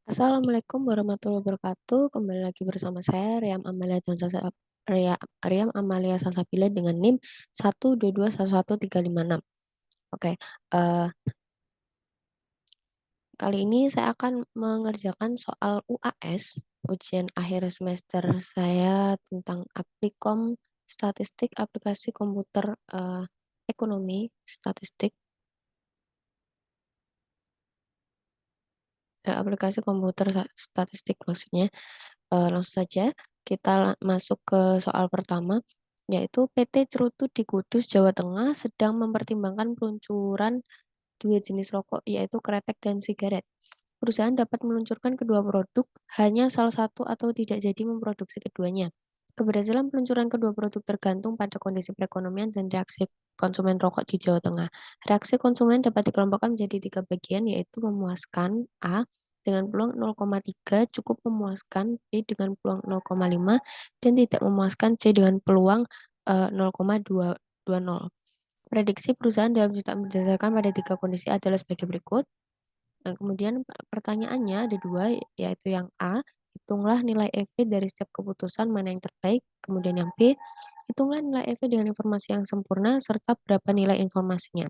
Assalamualaikum warahmatullahi wabarakatuh. Kembali lagi bersama saya Riam Amalia Salsabila dengan NIM 122111356. Oke, eh, kali ini saya akan mengerjakan soal UAS, ujian akhir semester saya tentang aplikasi komputer ekonomi statistik, statistik maksudnya. Langsung saja kita masuk ke soal pertama, yaitu PT Cerutu di Kudus, Jawa Tengah sedang mempertimbangkan peluncuran dua jenis rokok, yaitu kretek dan sigaret. Perusahaan dapat meluncurkan kedua produk, hanya salah satu atau tidak jadi memproduksi keduanya. Keberhasilan peluncuran kedua produk tergantung pada kondisi perekonomian dan reaksi konsumen rokok di Jawa Tengah. Reaksi konsumen dapat dikelompokkan menjadi tiga bagian, yaitu memuaskan A dengan peluang 0,3, cukup memuaskan B dengan peluang 0,5, dan tidak memuaskan C dengan peluang 0,220. Prediksi perusahaan dalam jutaan berdasarkan pada tiga kondisi adalah sebagai berikut. Nah, kemudian pertanyaannya ada dua, yaitu yang A, hitunglah nilai EV dari setiap keputusan mana yang terbaik. Kemudian yang B, hitunglah nilai EV dengan informasi yang sempurna serta berapa nilai informasinya.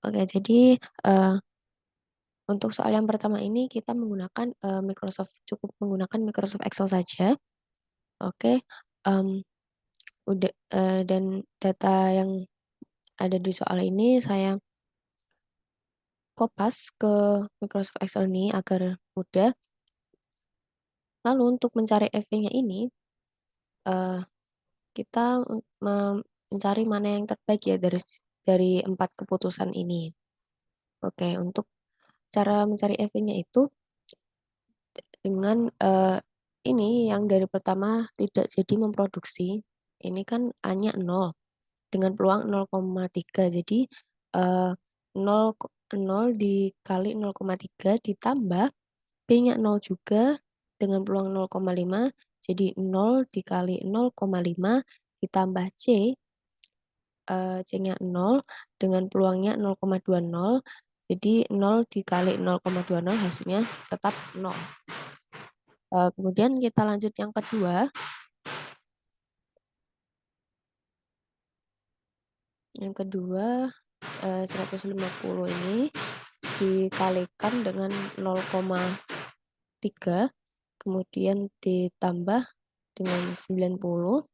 Oke, jadi untuk soal yang pertama ini kita menggunakan cukup menggunakan Microsoft Excel saja. Oke, dan data yang ada di soal ini saya kopas ke Microsoft Excel ini agar mudah. Lalu untuk mencari EV-nya ini, eh, kita mencari mana yang terbaik ya dari empat keputusan ini. Oke, untuk cara mencari EV-nya itu dengan ini yang dari pertama tidak jadi memproduksi. Ini kan A-nya 0 dengan peluang 0,3. Jadi 0, 0 dikali 0,3 ditambah B-nya 0 juga dengan peluang 0,5. Jadi 0 dikali 0,5 ditambah C-nya 0 dengan peluangnya 0,20. Jadi 0 dikali 0,20 hasilnya tetap 0. Kemudian kita lanjut yang kedua. Yang kedua 150 ini dikalikan dengan 0,3 kemudian ditambah dengan 90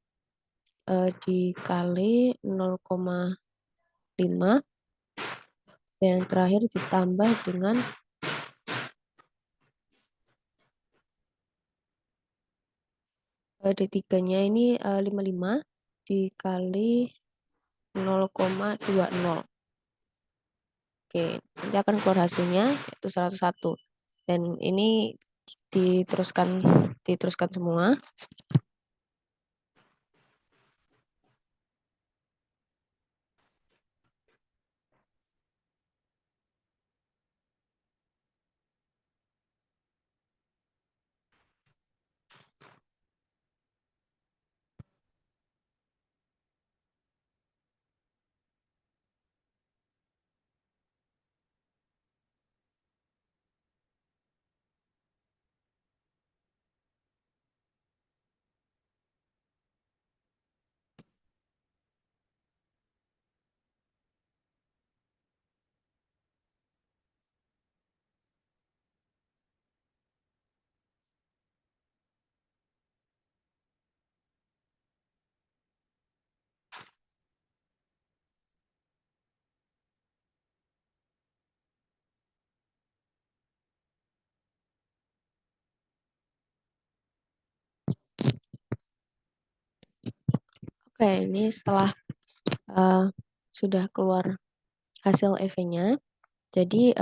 dikali 0,5 dan yang terakhir ditambah dengan D3-nya ini 55 dikali 0,20. Oke, nanti akan keluar hasilnya yaitu 101. Dan ini diteruskan semua. Oke, ini setelah sudah keluar hasil EV-nya, jadi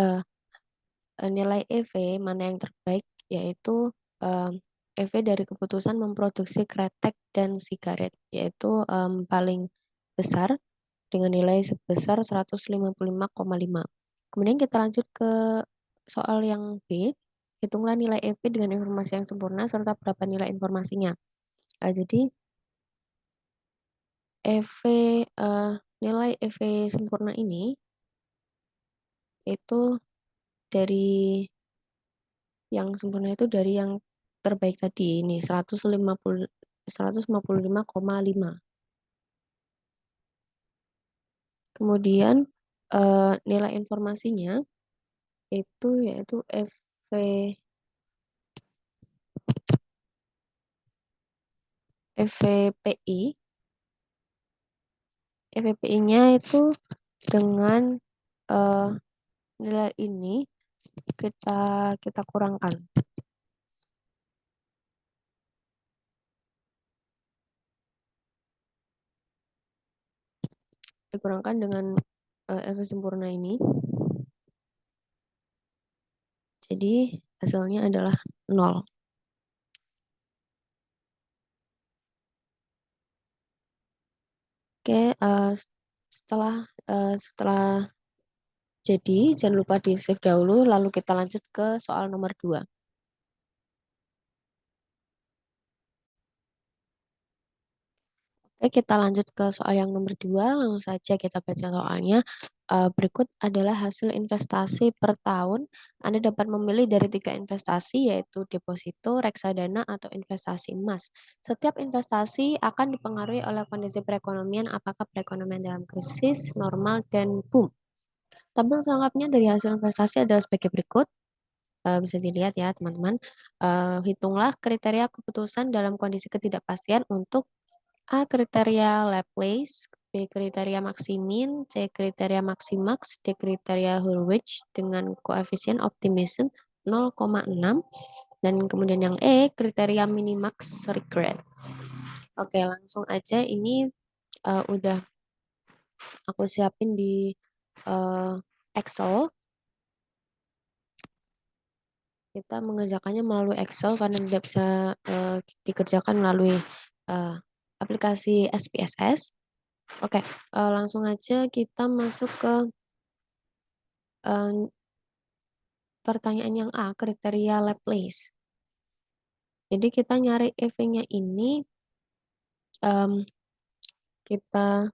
nilai EV mana yang terbaik yaitu EV dari keputusan memproduksi kretek dan sigaret, yaitu paling besar dengan nilai sebesar 155,5. Kemudian kita lanjut ke soal yang B, hitunglah nilai EV dengan informasi yang sempurna serta berapa nilai informasinya. Jadi nilai EV sempurna ini itu dari yang sempurna itu dari yang terbaik tadi ini 155,5. Kemudian nilai informasinya itu yaitu FVPI. FVPI-nya itu dengan nilai ini kita kurangkan. Dikurangkan dengan FV sempurna ini. Jadi hasilnya adalah 0. Oke, setelah jadi jangan lupa di save dahulu, lalu kita lanjut ke soal nomor 2. Oke, kita lanjut ke soal yang nomor 2. Langsung saja kita baca soalnya. Berikut adalah hasil investasi per tahun. Anda dapat memilih dari 3 investasi, yaitu deposito, reksadana, atau investasi emas. Setiap investasi akan dipengaruhi oleh kondisi perekonomian, apakah perekonomian dalam krisis, normal, dan boom. Tabel selengkapnya dari hasil investasi adalah sebagai berikut. Bisa dilihat ya teman-teman. Hitunglah kriteria keputusan dalam kondisi ketidakpastian untuk A. Kriteria Laplace, B. Kriteria Maximin, C. Kriteria Maximax, D. Kriteria Hurwitz dengan koefisien optimism 0,6, dan kemudian yang E. Kriteria Minimax Regret. Oke, langsung aja ini udah aku siapin di Excel. Kita mengerjakannya melalui Excel karena tidak bisa dikerjakan melalui aplikasi SPSS. Oke, langsung aja kita masuk ke pertanyaan yang A, kriteria Laplace. Jadi kita nyari EV-nya ini, kita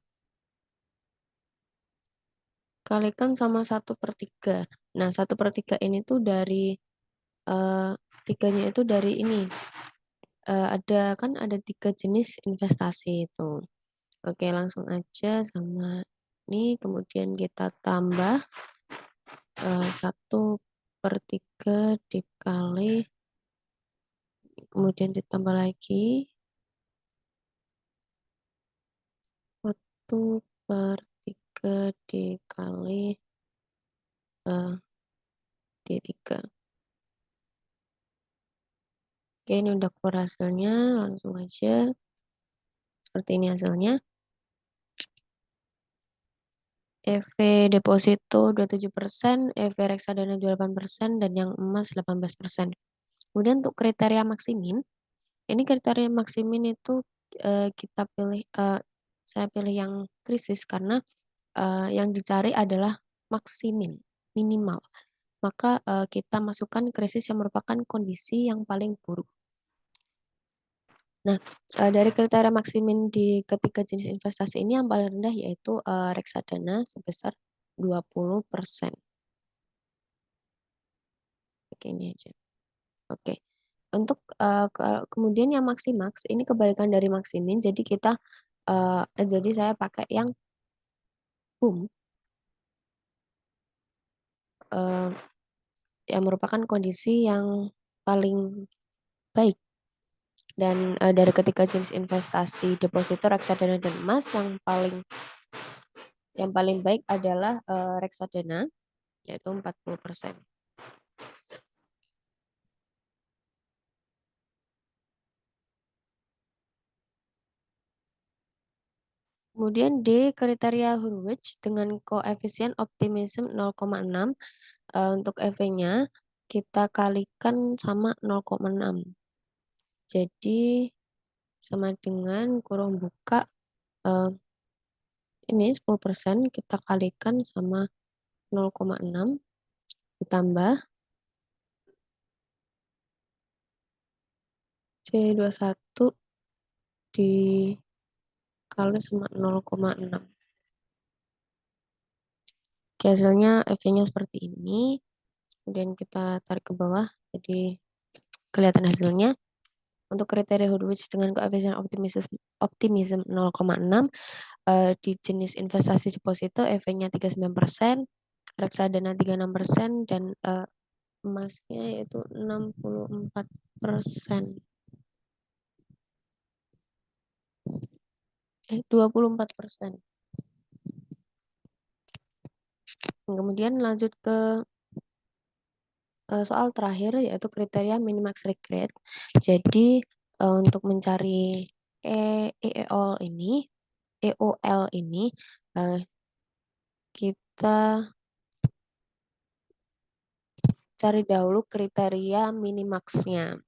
kalikan sama 1/3. Nah, 1/3 ini tuh dari tiganya itu dari ini. Ada 3 jenis investasi itu. Oke, langsung aja sama ini, kemudian kita tambah 1/3 dikali, kemudian ditambah lagi 1/3 dikali D3. Oke, ini udah keluar hasilnya, langsung aja. Seperti ini hasilnya. EV deposito 27%, EV reksadana 28%, dan yang emas 18%. Kemudian untuk kriteria maksimin, ini kriteria maksimin itu kita pilih, saya pilih yang krisis karena yang dicari adalah maksimin, minimal. Maka kita masukkan krisis yang merupakan kondisi yang paling buruk. Nah, dari kriteria maksimin di ketiga jenis investasi ini yang paling rendah yaitu reksadana sebesar 20%. Oke, ini aja. Oke. Untuk kemudian yang maksimax ini kebalikan dari maksimin, jadi saya pakai yang boom, yang merupakan kondisi yang paling baik. Dan dari ketiga jenis investasi deposito, reksadana, dan emas yang paling baik adalah reksadana, yaitu 40%. Kemudian D, kriteria Hurwitz dengan koefisien optimism 0,6. Untuk EV-nya kita kalikan sama 0,6. Jadi sama dengan kurung buka ini 10% kita kalikan sama 0,6 ditambah C21 dikali sama 0,6. Oke, hasilnya EV-nya seperti ini. Kemudian kita tarik ke bawah Jadi kelihatan hasilnya. Untuk kriteria Hurwitz dengan koefisien optimism 0,6, di jenis investasi deposito efeknya 39%, reksadana 36%, dan emasnya yaitu 64%. 24%. Kemudian lanjut ke soal terakhir yaitu kriteria minimax regret. Jadi untuk mencari EOL ini kita cari dahulu kriteria minimaxnya.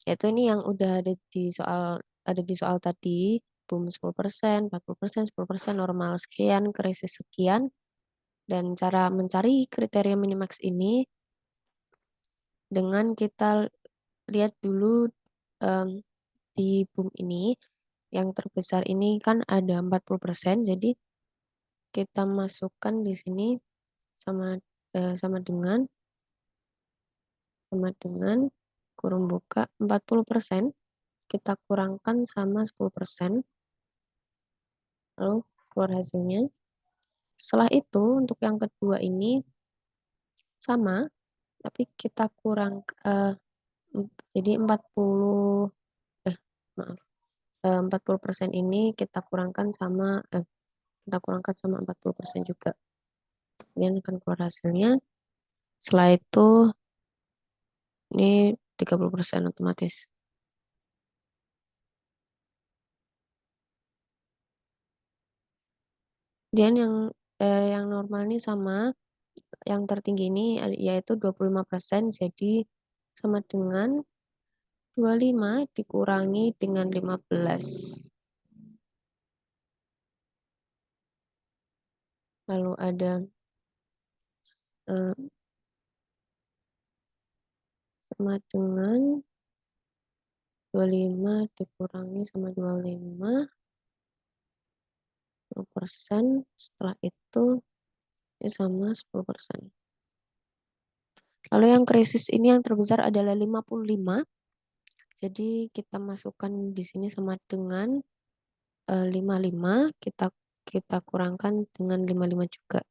Yaitu ini yang udah ada di soal tadi, boom 10%, 40%, 10%, normal sekian, krisis sekian. Dan cara mencari kriteria minimax ini dengan kita lihat dulu di boom ini, yang terbesar ini kan ada 40%, jadi kita masukkan di sini sama dengan kurung buka 40%, kita kurangkan sama 10%, lalu keluar hasilnya. Setelah itu untuk yang kedua ini sama, tapi kita kurang jadi 40% ini kita kurangkan sama 40% juga. Kemudian akan keluar hasilnya. Setelah itu ini 30% otomatis. Dan yang normal ini sama, yang tertinggi ini yaitu 25%, jadi sama dengan 25 dikurangi dengan 15. Lalu ada sama dengan 25 dikurangi sama 25, 10%, setelah itu ini sama 10%. Lalu yang krisis ini yang terbesar adalah 55. Jadi kita masukkan di sini sama dengan 55, kita kurangkan dengan 55 juga.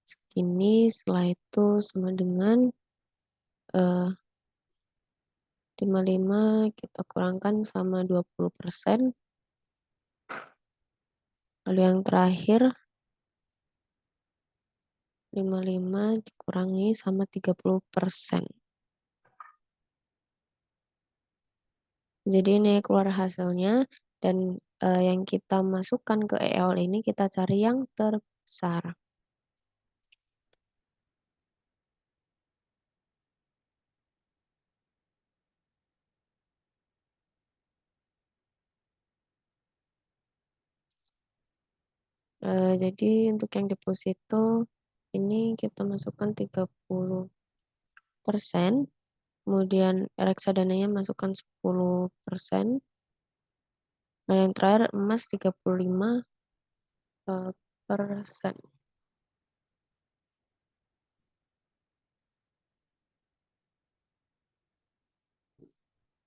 Segini, setelah itu sama dengan 55 kita kurangkan sama 20%. Lalu yang terakhir 55 dikurangi sama 30%. Jadi ini keluar hasilnya, dan yang kita masukkan ke EOL ini kita cari yang terbesar. Jadi untuk yang deposito ini kita masukkan 30%, kemudian reksadananya masukkan 10%, nah yang terakhir emas 35%.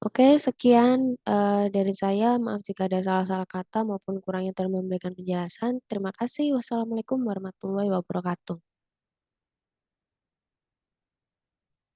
Oke, sekian dari saya. Maaf jika ada salah-salah kata maupun kurangnya dalam memberikan penjelasan. Terima kasih. Wassalamualaikum warahmatullahi wabarakatuh.